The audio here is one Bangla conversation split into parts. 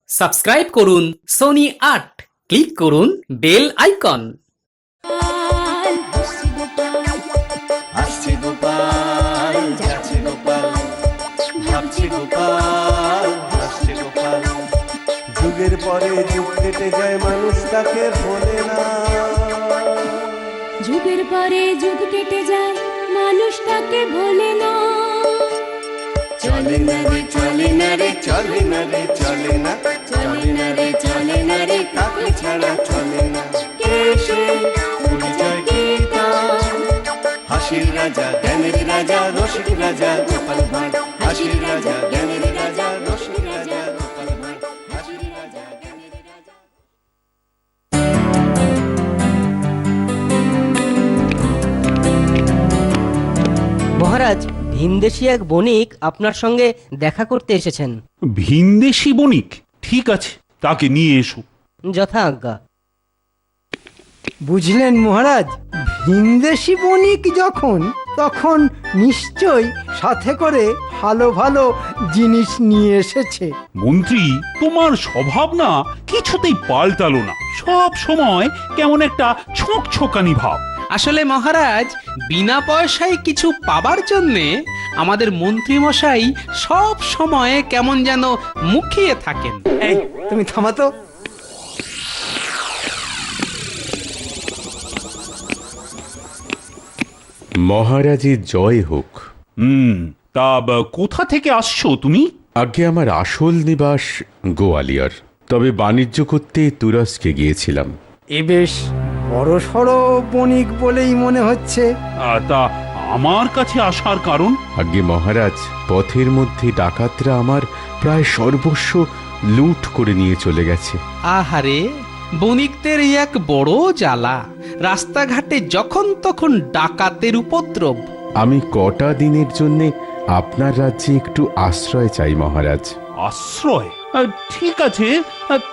সাবস্ক্রাইব করুন সোনি ৮, ক্লিক করুন বেল আইকন। আসছে গোপাল, যাচ্ছে গোপাল, ভাবছে গোপাল, হাসছে গোপাল। যুগের পরে যুগ কেটে যায়, মানুষ তাকে ভোলে না। যুগের পরে যুগ কেটে যায়, মানুষ তাকে ভোলে না। চলে না রে, চলে না রে, চলে না রে, চলে না, চলে না রে, চলে না রে, কাকে ছাড়া চলে না। কে সে পরিচয় কি তার? হাসির রাজা, জ্ঞানের রাজা, রসিক রাজা গোপাল ভাঁড়। হাসির রাজা, জ্ঞানের রাজা, রসিক রাজা গোপাল ভাঁড়। হাসির রাজা, জ্ঞানের রাজা। মহারাজ, ভিনদেশী এক বণিক আপনার সঙ্গে দেখা করতে এসেছেন। ভিনদেশী বণিক? ঠিক আছে, তাকে নিয়ে এসো। যথা আজ্ঞা। বুঝলেন মহারাজ, ভিনদেশী বণিক যখন তখন নিশ্চয় সাথে করে ভালো ভালো জিনিস নিয়ে এসেছে। মন্ত্রী, তোমার স্বভাব না কিছুতেই পাল্টালো না। সব সময় কেমন একটা ছোঁক ছোকানি ভাব। আসলে মহারাজ, বিনা পয়সায় কিছু পাবার জন্যে আমাদের মন্ত্রী মশাই সব সময় কেমন যেন মুখিয়ে থাকেন। এই তুমি থামাতো। মহারাজের জয় হোক। তা কোথা থেকে আসছো তুমি? আগে আমার আসল নিবাস গোয়ালিয়র, তবে বাণিজ্য করতে তুরস্কে গিয়েছিলাম। এ বেশ বড় সড় বণিক বলেই মনে হচ্ছে। তা আমার কাছে আসার কারণ? আগে মহারাজ, পথের মধ্যে ডাকাতরা আমার প্রায় সর্বস্ব লুট করে নিয়ে চলে গেছে। আহারে, বণিকদের এই এক বড় জ্বালা। রাস্তাঘাটে যখন তখন ডাকাতের উপদ্রব। আমি কটা দিনের জন্য আপনার রাজ্যে একটু আশ্রয় চাই মহারাজ। আশ্রয়? ঠিক আছে,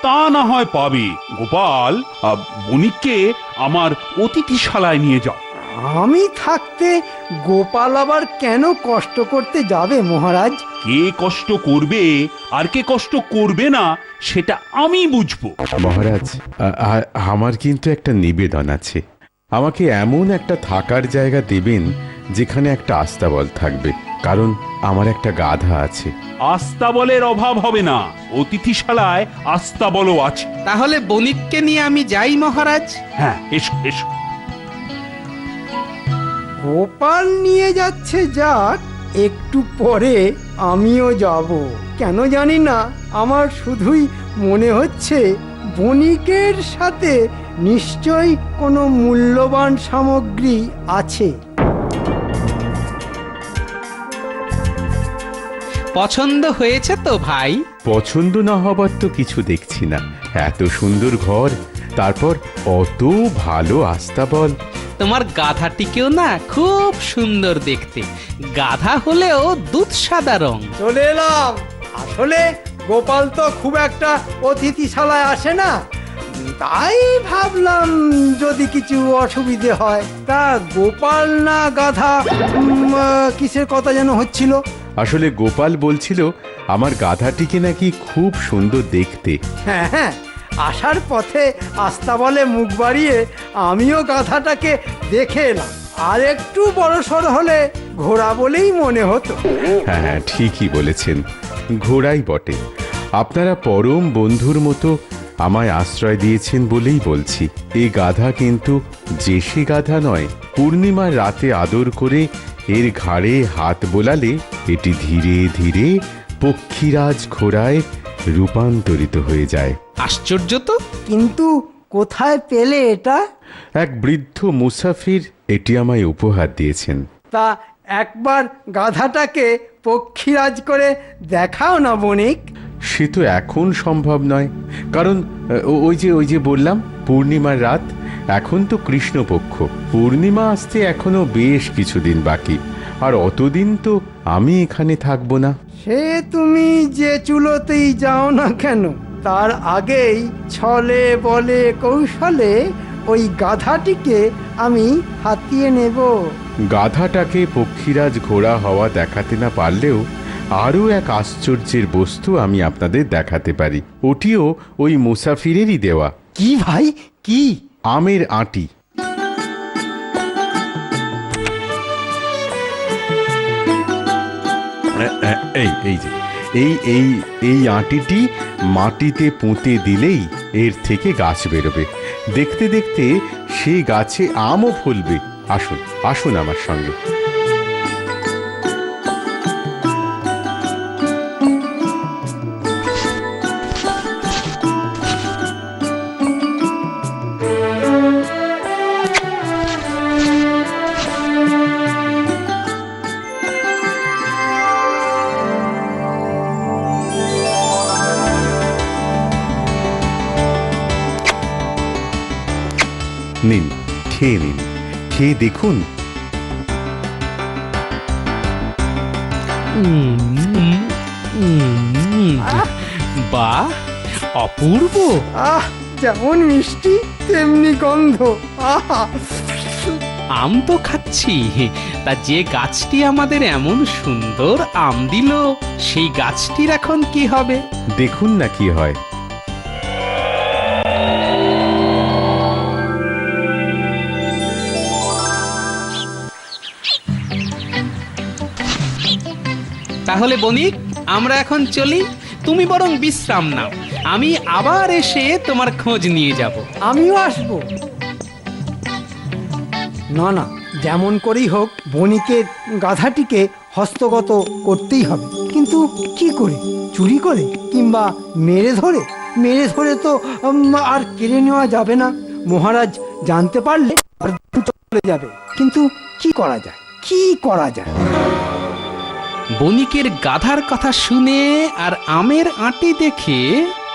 তা না হয় পাবে। গোপাল, বণিককে আমার অতিথিশালায় নিয়ে যাও। আমি থাকতে গোপাল আবার কেন কষ্ট করতে যাবে মহারাজ? কে কষ্ট করবে আর কে কষ্ট করবে না সেটা আমি বুঝবো। মহারাজ, আমার কিন্তু একটা নিবেদন আছে। আমাকে এমন একটা থাকার জায়গা দেবেন যেখানে একটা আস্তাবল থাকবে, কারণ আমার একটা গাধা আছে। আস্তাবলের অভাব হবে না, অতিথিশালায় আস্তাবলও আছে। তাহলে বণিককে নিয়ে আমি যাই মহারাজ। হ্যাঁ, এসো এসো। গোপাল নিয়ে যাচ্ছে যাক, একটু পরে আমিও যাব। কেন জানি না, আমার শুধুই মনে হচ্ছে বণিকের সাথে নিশ্চয়ই কোনো মূল্যবান সামগ্রী আছে। পছন্দ হয়েছে তো ভাই? পছন্দ না হবার তো কিছু দেখছি না। এত সুন্দর ঘর, তারপর অত ভালো আস্তাবল। তোমার গাধাটিকেও না খুব সুন্দর দেখতে। গাধা হলেও দুধ সাদা রং। চলে এলাম। আসলে গোপাল তো খুব একটা অতিথিশালায় আসে না, তাই ভাবলাম যদি কিছু অসুবিধে হয়। তা গোপাল না গাধা, কিসের কথা যেন হচ্ছিল? আসলে গোপাল বলছিল আমার গাধাটিকে নাকি খুব সুন্দর দেখতে। হ্যাঁ হ্যাঁ, আসার পথে আস্তাবলে মুখ বাড়িয়ে আমিও গাধাটাকে দেখে এলাম। আর একটু বড়সড় হলে ঘোড়া বলেই মনে হতো। হ্যাঁ হ্যাঁ, ঠিকই বলেছেন, ঘোড়াই বটে। আপনারা পরম বন্ধুর মতো আমায় আশ্রয় দিয়েছেন বলেই বলছি। এই গাধা কিন্তু দেশি গাধা নয়। পূর্ণিমার রাতে আদর করে এর ঘাড়ে হাত বোলালে এটি ধীরে ধীরে পক্ষীরাজ ঘোড়ায় রূপান্তরিত হয়ে যায়। আশ্চর্য তো। কিন্তু কোথায় পেলে এটা? এক বৃদ্ধ মুসাফির এটি আমায় উপহার দিয়েছেন। তা একবার গাধাটাকে পক্ষীরাজ করে দেখাও না বণিক। সে তো এখন সম্ভব নয়, কারণ ওই যে বললাম, পূর্ণিমার রাত। এখন তো কৃষ্ণপক্ষ, পূর্ণিমা আসতে এখনো বেশ কিছুদিন বাকি। আর অতদিন তো আমি এখানে থাকবো না। সে তুমি যে চুলোতেই যাও না কেন, তার আগেই ছলে বলে কৌশলে ওই গাধাটিকে আমি হাতিয়ে নেব। গাধাটাকে পক্ষীরাজ ঘোড়া হওয়া দেখাতে না পারলেও আরও এক আশ্চর্যের বস্তু আমি আপনাদের দেখাতে পারি। ওটিও ওই মুসাফিরেরই দেওয়া। কি ভাই, কি? আমের আঁটি। এই যে এই আঁটিটি মাটিতে পুঁতে দিলেই এর থেকে গাছ বেরোবে। দেখতে দেখতে সেই গাছে আমও ফলবে। আসুন আসুন আমার সঙ্গে। নিন, খেয়ে নিন, খেয়ে দেখুন। বাহ, অপূর্ব। যেমন মিষ্টি তেমনি গন্ধ। আহা, আম তো খাচ্ছি, তা যে গাছটি আমাদের এমন সুন্দর আম দিল সেই গাছটির এখন কি হবে? দেখুন না কি হয়। তাহলে বণিক, আমরা এখন চলি। তুমি বরং বিশ্রাম নাও, আমি আবার এসে তোমার খোঁজ নিয়ে যাব। আমিও আসবো। না না, যেমন করেই হোক বণিকের গাধাটিকে হস্তগত করতেই হবে। কিন্তু কি করে? চুরি করে কিংবা মেরে ধরে? মেরে ধরে তো আর কেড়ে নেওয়া যাবে না। মহারাজ জানতে পারলে চলে যাবে। কিন্তু কি করা যায়, কি করা যায়? বণিকের গাধার কথা শুনে আর আমের আঁটি দেখে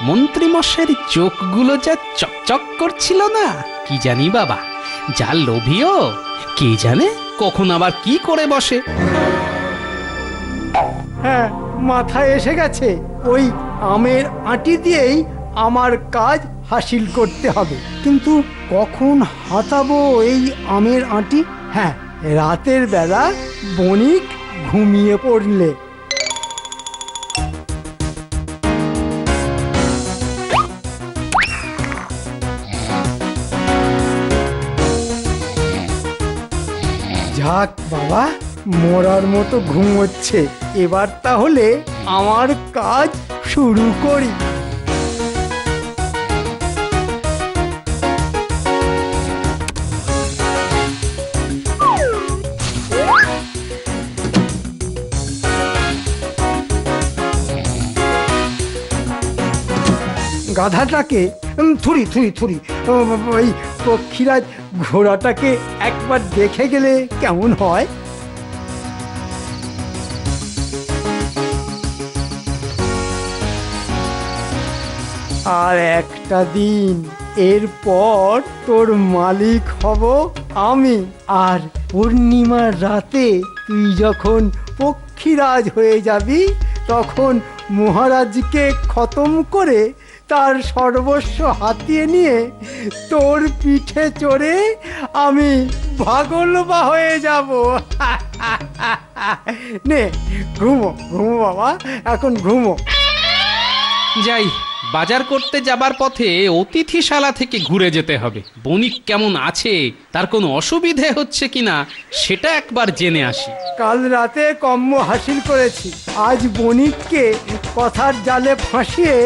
মন্ত্রীমশাইয়ের চোখগুলো যা চকচক করছিল না, কি জানি বাবা, যা লোভীও, কে জানে কখন আবার কি করে বসে। হ্যাঁ, মাথায় এসে গেছে। ওই আমের আঁটি দিয়েই আমার কাজ হাসিল করতে হবে। কিন্তু কখন হাতাবো এই আমের আঁটি? হ্যাঁ, রাতের বেলা বণিক ঘুমিয়ে পড়লে। যাক বাবা, মরার মতো ঘুম হচ্ছে। এবার তাহলে আমার কাজ শুরু করি। গাধাটাকে থুরি থুরি থুরি, ওই পক্ষীরাজ ঘোড়াটাকে একবার দেখে গেলে কেমন হয়? আর একটা দিন, এরপর তোর মালিক হব আমি। আর পূর্ণিমার রাতে তুই যখন পক্ষীরাজ হয়ে যাবি, তখন মহারাজকে খতম করে তার সর্বস্ব হাতিয়ে নিয়ে তোর পিঠে চড়ে আমি ভাগলবা হয়ে যাব। নে, ঘুমো ঘুমো বাবা, এখন ঘুমো। যাই, বাজার করতে যাবার পথে অতিথিশালা থেকে ঘুরে যেতে হবে। বণিক কেমন আছে, তার কোনো অসুবিধে হচ্ছে কিনা সেটা একবার জেনে আসি। কাল রাতে কম্ম হাসিল করেছি, আজ বণিককে কথার জালে ফাঁসিয়ে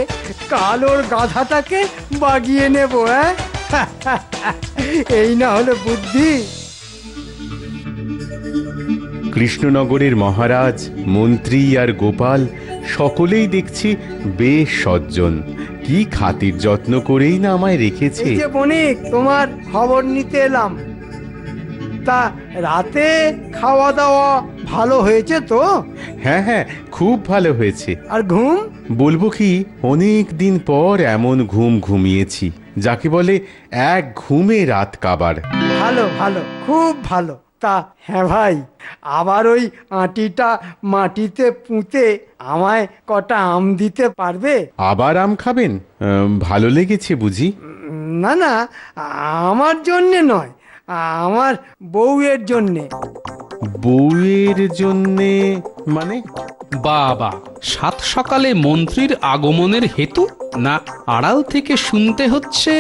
কাল ওর গাধাটাকে বাগিয়ে নেব। এই না হলে বুদ্ধি। কৃষ্ণনগরের মহারাজ, মন্ত্রী আর গোপাল সকলেই দেখছি বেশ সজ্জন। কি খাতির যত্ন করেই না আমায় রেখেছে। এই যে বণিক, তোমার খবর নিতে এলাম। তা রাতে খাওয়া দাওয়া ভালো হয়েছে তো? হ্যাঁ হ্যাঁ, খুব ভালো হয়েছে। আর ঘুম? বলবো কি, অনেক দিন পর এমন ঘুম ঘুমিয়েছি যাকে বলে এক ঘুমে রাত কাবার। ভালো ভালো, খুব ভালো। তা হ্যাঁ ভাই, আবার ওই আঁটিটা মাটিতে পুঁতে আমায় কটা আম দিতে পারবে? আবার আম খাবেন? ভালো লেগেছে বুঝি? না না, আমার জন্যে নয়, আমার বউয়ের জন্যে। বউয়ের জন্যে মানে? বাবা, সাত সকালে মন্ত্রীর আগমনের হেতু না আড়াল থেকে শুনতে হচ্ছে?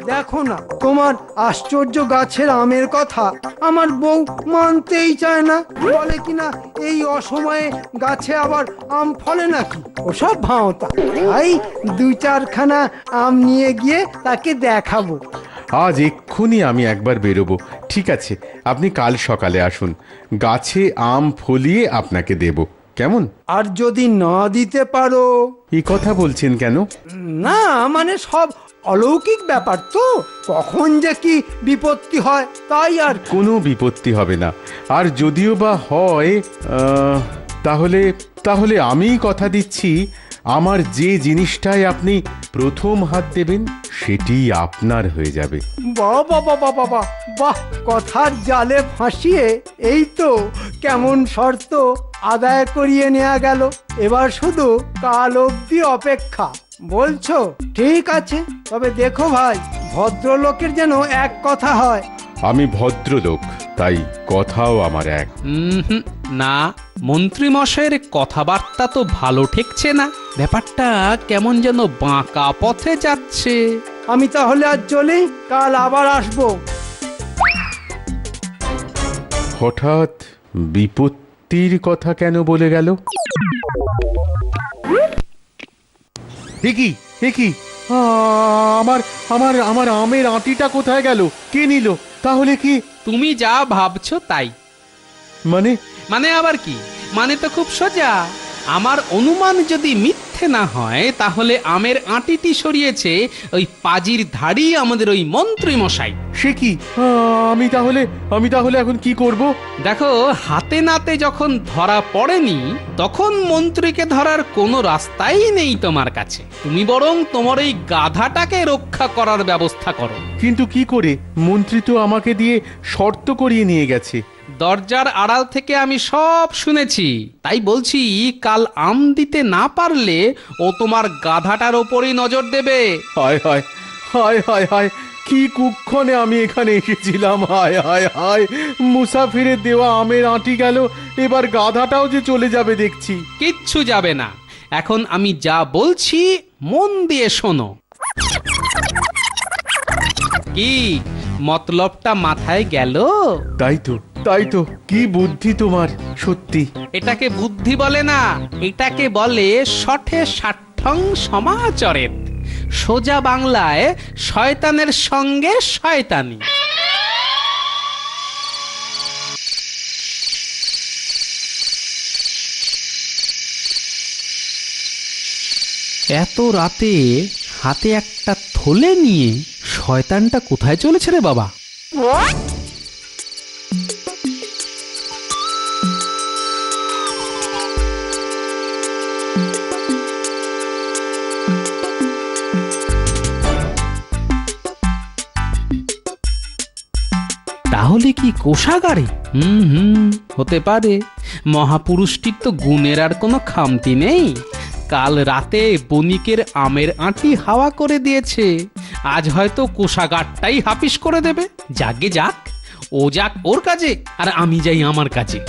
দেখো না, তোমার আশ্চর্য গাছের আমের কথা আমার বউ মানতেই চায় না। বলে কিনা এই অসময়ে গাছে আবার আম ফলে নাকি, ওসব ভাঁওতা। তাই দুই চারখানা আম নিয়ে গিয়ে তাকে দেখাবো। আজ এক্ষুনি আমি একবার বেরোবো। ঠিক আছে, আপনি কাল সকালে আসুন, গাছে আম ফলিয়ে আপনাকে দেব, কেমন? আর যদি না দিতে পারো? এই কথা বলছেন কেন? না মানে সব অলৌকিক ব্যাপার তো, কখন যে কি বিপত্তি হয়, তাই আর। কোনো বিপত্তি হবে না, আর যদিও বা হয় তাহলে তাহলে আমিই কথা দিচ্ছি, আমার যে জিনিসটায় আপনি প্রথম হাত দেবেন সেটি আপনার হয়ে যাবে। বাহ বাহ বাহ বাহ বাহ বাহ বাহ, কথার জালে ফাঁসিয়ে এই তো কেমন শর্ত আদায় করিয়ে নেওয়া গেল। এবার শুধু কাল অবধি অপেক্ষা। বলছো ঠিক আছে, তবে দেখো ভাই, ভদ্রলোকের যেন এক কথা হয়। আমি ভদ্রলোক, তাই কথাও আমার এক। না, মন্ত্রী মশাইয়ের কথাবার্তা তো ভালো ঠেকছে না, ব্যাপারটা কেমন যেন বাঁকা পথে যাচ্ছে। আমি তাহলে আজ চলি, কাল আবার আসবো। হঠাৎ বিপত্তির কথা কেন বলে গেল? এ কি আমার আমার আমার আমের আঁটিটা কোথায় গেল? কে নিল? তাহলে কি? তুমি যা ভাবছো তাই। মানে? মানে আবার কি? মানে তো খুব সোজা। আমার অনুমান যদি মিথ্যে না হয়, তাহলে আমের আঁটিটি সরিয়েছে ওই পাজির ধাড়ি আমাদের ওই মন্ত্রী মশাই। সে কি? আমি তাহলে এখন কি করব? দেখো, হাতে নাতে যখন ধরা পড়েনি, তখন মন্ত্রীকে ধরার কোনো রাস্তাই নেই তোমার কাছে। তুমি বরং তোমার এই গাধাটাকে রক্ষা করার ব্যবস্থা করো। কিন্তু কি করে? মন্ত্রী তো আমাকে দিয়ে শর্ত করিয়ে নিয়ে গেছে। দরজার আড়াল থেকে আমি সব শুনেছি, তাই বলছি, কাল আম দিতে না পারলে ও তোমার গাধাটার ওপরই নজর দেবে। হায় হায় হায় হায় হায়, কি কুক্ষণে আমি এখানে এসেছিলাম! হায় হায় হায়, মুসাফিরের দেওয়া আমের আঁটি গেল, এবার গাধাটাও যে চলে যাবে দেখছি। কিচ্ছু যাবে না, এখন আমি যা বলছি মন দিয়ে শোনো। কি মতলবটা মাথায় গেল? তাই তো, কি বুদ্ধি তোমার, সত্যি। এটাকে বুদ্ধি বলে না, এটাকে বলে শঠে ষাঠ্যং সমাচরেত। সোজা বাংলায় শয়তানের সঙ্গে শয়তানি। এত রাতে হাতে একটা থলে নিয়ে শয়তানটা কোথায় চলেছে রে বাবা? তাহলে কি কোষাগারে? হতে পারে। মহাপুরুষটির তো গুণের আর কোনো খামতি নেই। কাল রাতে বণিকের আমের আঁটি হাওয়া করে দিয়েছে, আজ হয়তো কোষাগারটাই হাপিস করে দেবে। যাকে যাক, ও যাক ওর কাজে, আর আমি যাই আমার কাজে।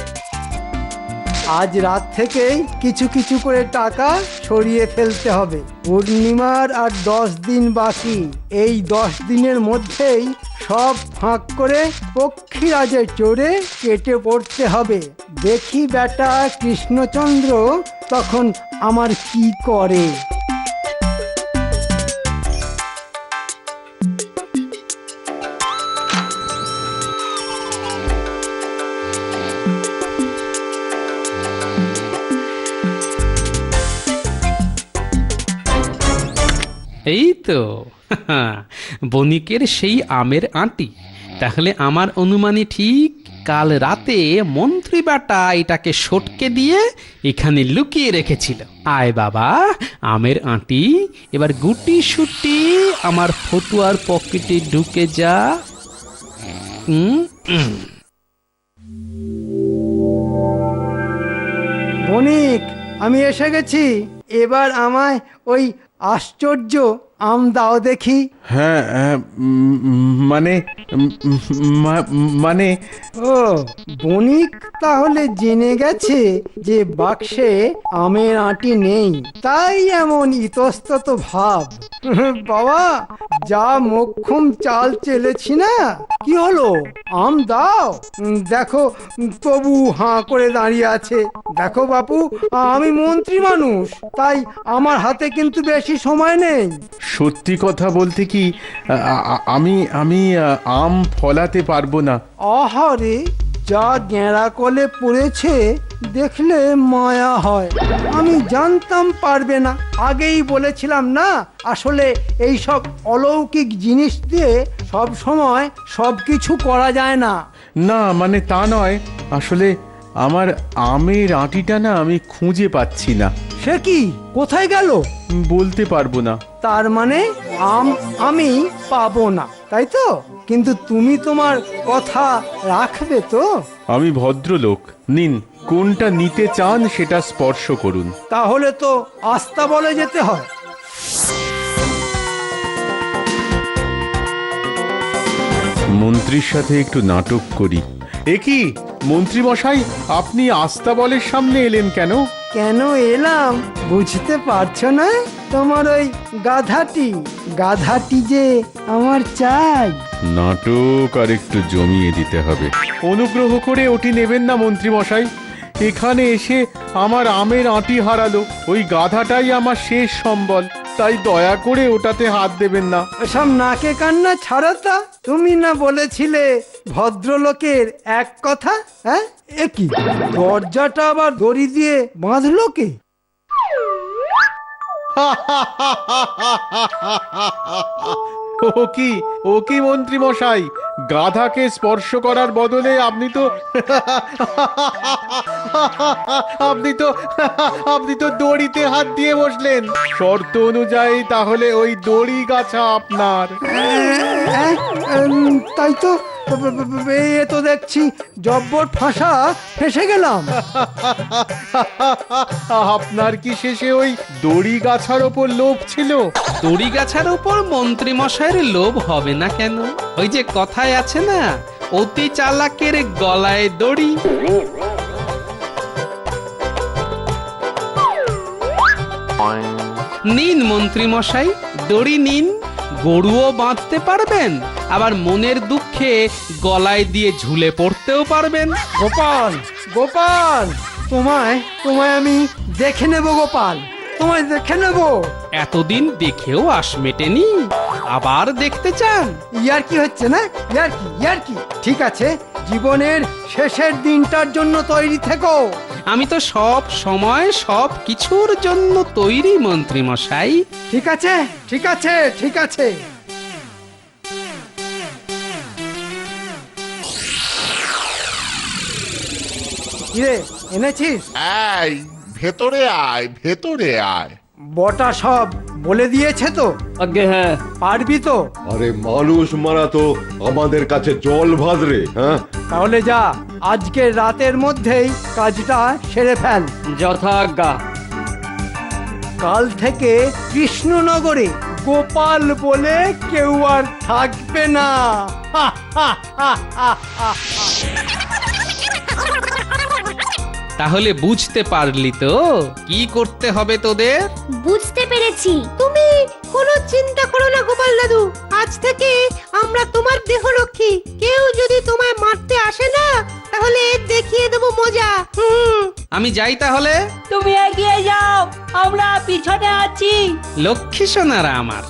আজ রাত থেকেই কিছু কিছু করে টাকা সরিয়ে ফেলতে হবে। পূর্ণিমার আর 10 দিন বাকি। এই 10 দিনের মধ্যেই সব ফাঁক করে পক্ষীরাজে চড়ে কেটে পড়তে হবে। দেখি বেটা কৃষ্ণচন্দ্র তখন আমার কি করে। এই তো বণিকের সেই আমের আঁটি। তাহলে আমার অনুমানই ঠিক, কাল রাতে মন্ত্রী বেটা এটাকে সটকে দিয়ে এখানে লুকিয়ে রেখেছিল। আয় বাবা, আমের আঁটি এবার গুটি সুটি আমার ফতুয়ার পকেটে ঢুকে যা। বণিক, আমি এসে গেছি। এবার আমায় ওই আশ্চর্য আম দাও দেখি। হ্যাঁ মানে মানে ও বণিক তাহলে জেনে গেছে যে বাক্সে আমের আঁটি নেই, তাই এমন ইতস্তত ভাব। বাবা, যা মোক্ষম চাল চেলেছি না, কি হলো? আম দাও। দেখো তবু হাঁ করে দাঁড়িয়ে আছে। দেখো বাপু, আমি মন্ত্রী মানুষ, তাই আমার হাতে কিন্তু বেশি সময় নেই। সত্যি কথা বলতে কি আমি আমি আম ফলাতে পারবো না। আহারে, যা গেঁড়া কলে পড়েছে দেখলে মায়া হয়। আমি জানতাম পারবে না, আগেই বলেছিলাম না। আসলে এই সব অলৌকিক জিনিস দিয়ে সব সময় সব কিছু করা যায় না। না মানে তা নয়, আসলে আমার আমের আঁটিটা না আমি খুঁজে পাচ্ছি না। সে কি, কোথায় গেল? বলতে পারবো না। তার মানে আমি পাবো না, তাই তো? কিন্তু তুমি তোমার কথা রাখবে তো? আমি ভদ্রলোক। নিন, কোনটা নিতে চান সেটা স্পর্শ করুন। তাহলে তো আস্তা বলে যেতে হয়। মন্ত্রীর সাথে একটু নাটক করি। এ কি মন্ত্রী মশাই, আপনি আস্তাবলের সামনে এলেন কেন? কেন এলাম বুঝতে পারছো না? তোমার ওই গাধাটি যে আমার চাই। নাটক আর একটু জমিয়ে দিতে হবে। অনুগ্রহ করে ওটি নেবেন না মন্ত্রী মশাই। এখানে এসে আমার আমের আঁটি হারালো, ওই গাধাটাই আমার শেষ সম্বল, তাই দয়া করে ওটাতে হাত দেবেন না। সব নাকে কান্না ছাড়াতা। তুমি না বলেছিলে ভদ্রলোকের এক কথা? হ্যাঁ, এ কি, দরজাটা আবার দড়ি দিয়ে বাঁধলো কে? ও কি মন্ত্রী মশাই, গাধাকে স্পর্শ করার বদলে আপনি তো দড়িতে হাত দিয়ে বসলেন। শর্ত অনুযায়ী তাহলে ওই দড়ি গাছা আপনার। তাই তো, এ তো দেখছি জব্বর ফাঁসা ফেসে গেলাম। আপনার কি শেষে ওই দড়ি গাছার ওপর লোভ ছিল? দড়ি গাছার উপর মন্ত্রী মশাইয়ের লোভ হবে না কেন? ওই যে কথায় আছে না, অতি চালাকের গলায় দড়ি। নিন মন্ত্রী মশাই, দড়ি নিন। গরুও বাঁধতে পারবেন, আবার মনের দুঃখে গলায় দিয়ে ঝুলে পড়তেও পারবেন। গোপাল, তোমায় আমি দেখে নেব গোপাল, তোমায় দেখে নেব। এতদিন দেখেও আশ মেটেনি, আবার দেখতে চান? ইয়ার কি হচ্ছে না? ইয়ার কি? ঠিক আছে, জীবনের শেষের দিনটার জন্য তৈরি থেকো। আমি তো সব সময় সব কিছুর জন্য তৈরি মন্ত্রী মশাই। ঠিক আছে। কিরে, এনেছিস? এই ভেতরে আয়। বটা সব বলে দিয়েছে তো? আগে হ্যাঁ। পারবি তো? আরে মানুষ মারা তো আমাদের কাছে জল ভাদরে। হ্যাঁ, তাহলে যা, আজকের রাতের মধ্যেই কাজটা সেরে ফেল। যথাজ্ঞা। কাল থেকে কৃষ্ণনগরে গোপাল বলে কেউ আর থাকবে না। তাহলে বুঝতে পারলি তো কি করতে হবে তোদের? বুঝতে পেরেছি। তুমি কোনো চিন্তা করো না গোপাল দাদু, আজ থেকে আমরা তোমার দেহরক্ষী। কেউ যদি তোমায় মারতে আসে না, তাহলে দেখিয়ে দেবো মজা। আমি যাই তাহলে। তুমি এগিয়ে যাও, আমরা পিছনে আছি। লক্ষ্মী সোনারা আমার।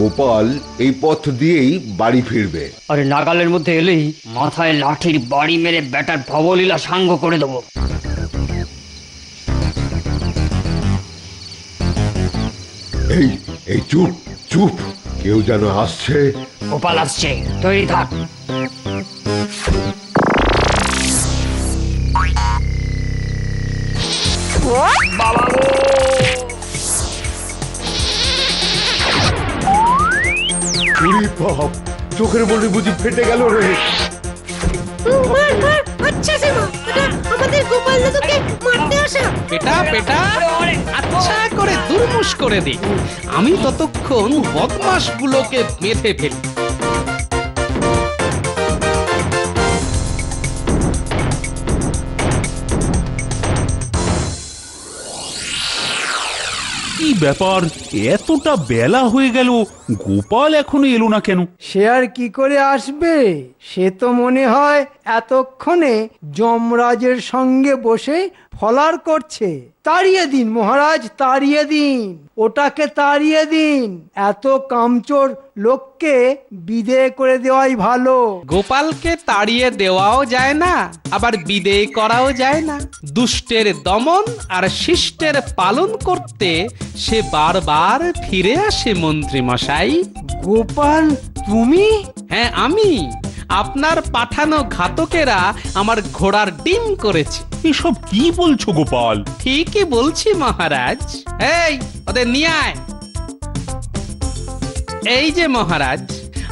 গোপাল এই পথ দিয়েই বাড়ি ফিরবে। আরে নাগালের মধ্যে এলেই মাথায় লাঠির বাড়ি মেরে ব্যাটার ভবলীলা সাঙ্গ করে দেবো। এই চুপ, কেউ যেন আসছে। গোপাল আসছে, তৈরি থাক। বাবা গো! চোখের মনে বুঝি ফেটে গেল রে। আচ্ছা আমাদের গোপাল গোপাল দাদুকে মারতে আসা? পেটা পেটা আচ্ছা করে দুর্মুষ করে দে, আমি ততক্ষণ বদমাশগুলোকে বেঁধে ফেলি। কি ব্যাপার, এতটা বেলা হয়ে গেল, গোপাল এখনো এলো না কেন? সে আর কি করে আসবে? সে তো মনে হয় এতক্ষণে যমরাজের সঙ্গে বসে ফলার করছে। তাড়িয়ে দিন মহারাজ, তাড়িয়ে দিন, ওটাকে তাড়িয়ে দিন। এত কামচোর লোককে বিদেয় করে দেওয়াই ভালো। গোপালকে তাড়িয়ে দেওয়াও যায় না, আবার বিদেয় করাও যায় না। দুষ্টের দমন আর শিষ্টের পালন করতে সে বারবার ফিরে আসে মন্ত্রী মশাই। গোপাল তুমি? হ্যাঁ আমি। আপনার পাঠানো ঘাতকেরা আমার ঘোড়ার ডিম করেছে। এসব কি বলছো গোপাল? ঠিকই বলছি মহারাজ। এই ওদের নিয়ে আয়। এই যে মহারাজ,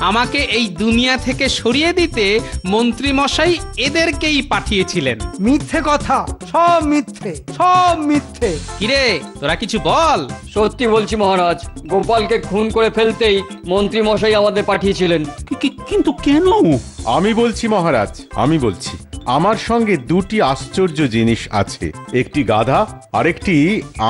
আমাকে এই দুনিয়া থেকে সরিয়ে দিতে মন্ত্রী মশাই এদেরকেই পাঠিয়েছিলেন। মিথ্যে কথা, সব মিথ্যে, সব মিথ্যে। কিরে তোরা কিছু বল। সত্যি বলছি মহারাজ, গোপালকে খুন করে ফেলতেই মন্ত্রী মশাই আমাদের পাঠিয়েছিলেন। কিন্তু কেন? আমি বলছি মহারাজ, আমি বলছি। আমার সঙ্গে দুটি আশ্চর্য জিনিস আছে, একটি গাধা আর একটি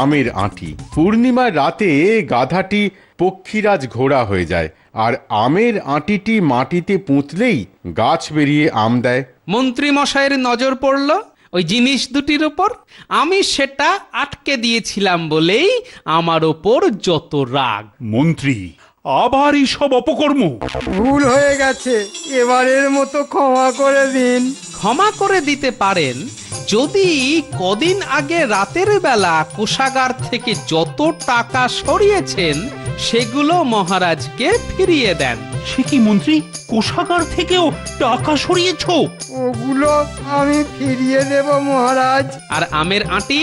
আমের আঁটি। পূর্ণিমার রাতে গাধাটি পক্ষীরাজ ঘোড়া হয়ে যায়, আর আমের আঁটিটি মাটিতে পুঁতলেই গাছ বেরিয়ে আম দেয়। মন্ত্রী মশাইয়ের নজর পড়ল ওই জিনিস দুটির উপর। আমি সেটা আটকে দিয়েছিলাম বলেই আমার ওপর যত রাগ। মন্ত্রী, আবার এইসব অপকর্ম? ভুল হয়ে গেছে, এবারের মতো ক্ষমা করে দিন। ক্ষমা করে দিতে পারেন যদি কদিন আগে রাতের বেলা কোষাগার থেকে যত টাকা সরিয়েছেন সেগুলো মহারাজকে ফিরিয়ে দেন। সে কি মন্ত্রী, কোষাগার থেকেও টাকা সরিয়েছো? ওগুলো আমি ফিরিয়ে দেব মহারাজ। আর আমের আঁটি?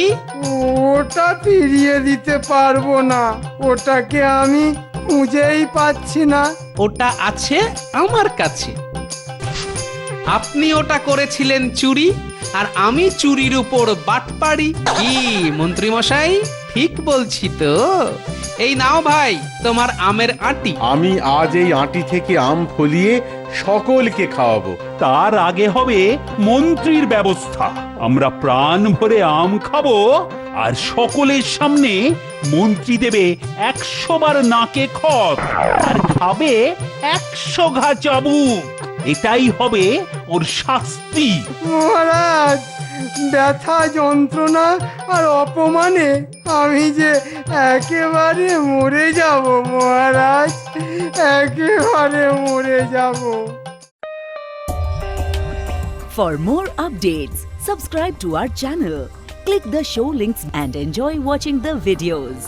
ওটা ফিরিয়ে দিতে পারবো না, ওটাকে আমি খুঁজেই পাচ্ছি না। ওটা আছে আমার কাছে। আপনি ওটা করেছিলেন চুরি, আর আমি চুরির উপর বাটপাড়ি। কি মন্ত্রী মশাই, ঠিক বলছি তো? এই নাও ভাই তোমার আমের আঁটি। আমি আজ এই আঁটি থেকে আম ফলিয়ে সকলকে খাওয়াবো। তার আগে হবে মন্ত্রীর ব্যবস্থা। আমরা প্রাণ ভরে আম খাবো, আর সকলের সামনে মন্ত্রী দেবে 100 বার নাকে খত, আর খাবে 100 ঘা চাবুক। এটাই হবে ওর শাস্তি। মহারাজ, ব্যথা, যন্ত্রণা আর অপমানে আমি যে একেবারে মরে যাব মহারাজ, একেবারে মরে যাব। For more updates, subscribe to our channel, click the show links and enjoy watching the videos.